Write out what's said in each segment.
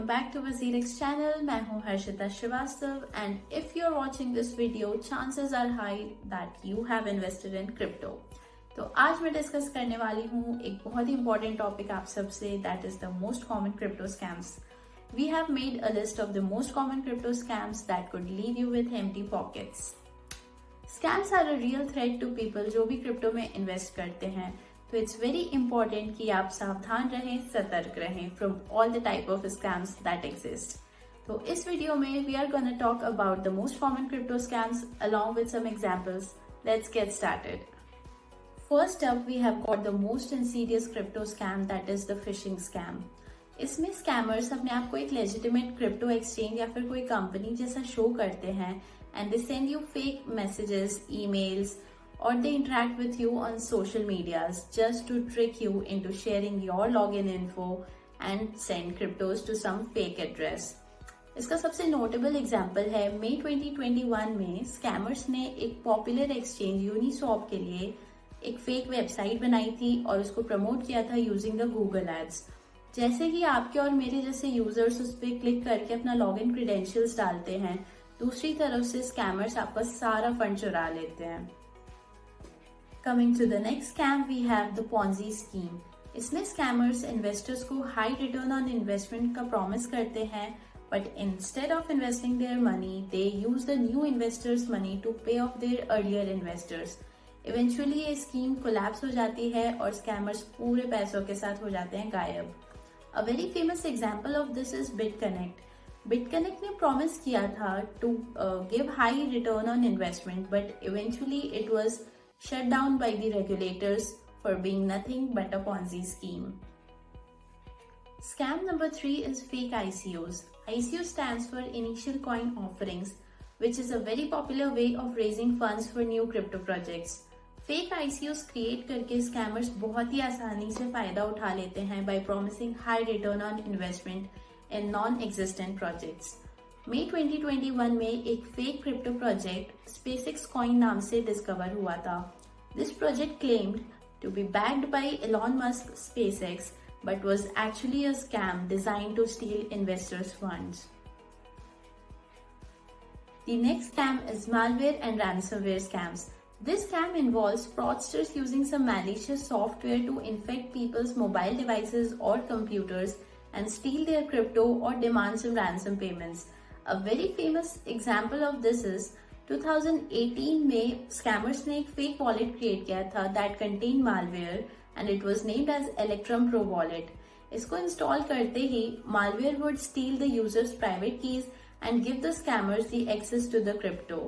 back to WazirX channel. मैं हूँ Harshita Srivastava and if you're watching this video, chances are high that you have invested in crypto. तो आज मैं discuss करने वाली हूँ एक बहुत ही important टॉपिक आप सबसे, that is the most common crypto scams. We have made a list of the most common crypto scams that could leave you with empty pockets. Scams are a real threat to people जो भी crypto में invest करते हैं. तो it's very important कि आप सावधान रहें, सतर्क रहें from all the type of scams that exist. तो इस वीडियो में we are gonna talk about the most common crypto scams along with some examples. Let's get started. First up, we have got the most insidious crypto scam, that is the phishing scam. इसमें scammers अपने आप को एक legitimate crypto exchange या फिर कोई company जैसा show करते हैं and they send you fake messages, emails or they interact with you on social medias just to trick you into sharing your login info and send cryptos to some fake address. इसका सबसे notable example है मई 2021 में scammers ने एक popular exchange Uniswap के लिए एक fake website बनाई थी और उसको प्रमोट किया था यूजिंग द गूगल एड्स. जैसे ही आपके और मेरे जैसे यूजर्स उस पर क्लिक करके अपना लॉगिन क्रीडेंशियल्स डालते हैं, दूसरी तरफ से स्कैमर्स आपका सारा फंड चुरा लेते हैं. Coming to the next scam, we have the Ponzi scheme. इसमें स्कैमर्स इन्वेस्टर्स को हाई रिटर्न ऑन इन्वेस्टमेंट का प्रॉमिस करते हैं, but instead of investing their money they use the new investors money to pay off their earlier investors. Eventually ये scheme collapse हो जाती है और स्कैमर्स पूरे पैसों के साथ हो जाते हैं गायब. A very famous example of this is BitConnect. BitConnect ने प्रॉमिस किया था to give high return on investment, but eventually it was shut down by the regulators for being nothing but a Ponzi scheme. Scam number 3 is fake ICOs. ICO stands for Initial Coin Offerings, which is a very popular way of raising funds for new crypto projects. Fake ICOs create करके scammers बहुत ही आसानी से फायदा उठा लेते हैं by promising high return on investment in non-existent projects. मई 2021 में एक fake crypto project SpaceX coin नाम से डिस्कवर हुआ था. This project claimed to be backed by Elon Musk SpaceX but was actually a scam designed to steal investors' funds. The next scam is malware and ransomware scams. This scam involves fraudsters using some malicious software to infect people's mobile devices or computers and steal their crypto or demand some ransom payments. A very famous example of this is 2018 में scammers ने एक fake wallet create किया था that contained malware and it was named as Electrum Pro Wallet. इसको install करते ही malware would steal the user's private keys and give the scammers the access to the crypto.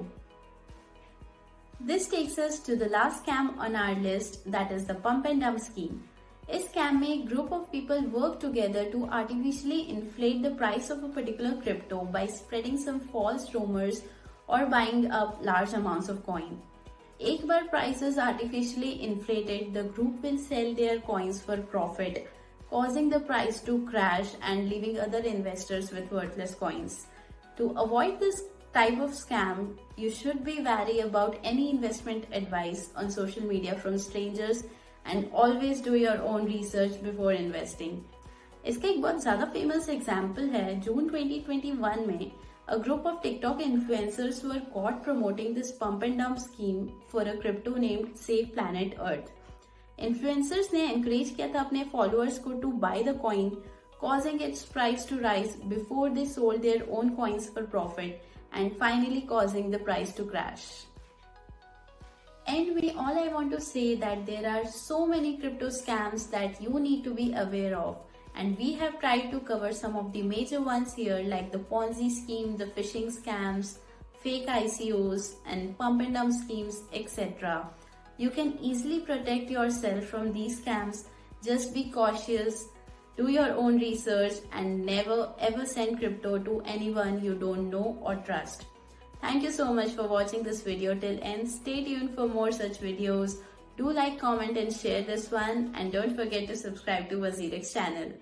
This takes us to the last scam on our list, that is the pump and dump scheme. इस scam में एक group of people work together to artificially inflate the price of a particular crypto by spreading some false rumours और buying up large amounts of coin. एक बार prices artificially inflated, the group will sell their coins for profit, causing the price to crash and leaving other investors with worthless coins. To avoid this type of scam, you should be wary about any investment advice on social media from strangers and always do your own research before investing. इसका एक बहुत ज्यादा famous example है जून 2021 में a group of TikTok influencers were caught promoting this pump and dump scheme for a crypto named Save Planet Earth. Influencers ने encourage किया था अपने followers को to buy the coin, causing its price to rise before they sold their own coins for profit and finally causing the price to crash. And all I want to say that there are so many crypto scams that you need to be aware of, and we have tried to cover some of the major ones here like the Ponzi scheme, the phishing scams, fake ICOs and pump and dump schemes, etc. You can easily protect yourself from these scams. Just be cautious, do your own research and never ever send crypto to anyone you don't know or trust. Thank you so much for watching this video till end. Stay tuned for more such videos. Do like, comment and share this one and don't forget to subscribe to WazirX channel.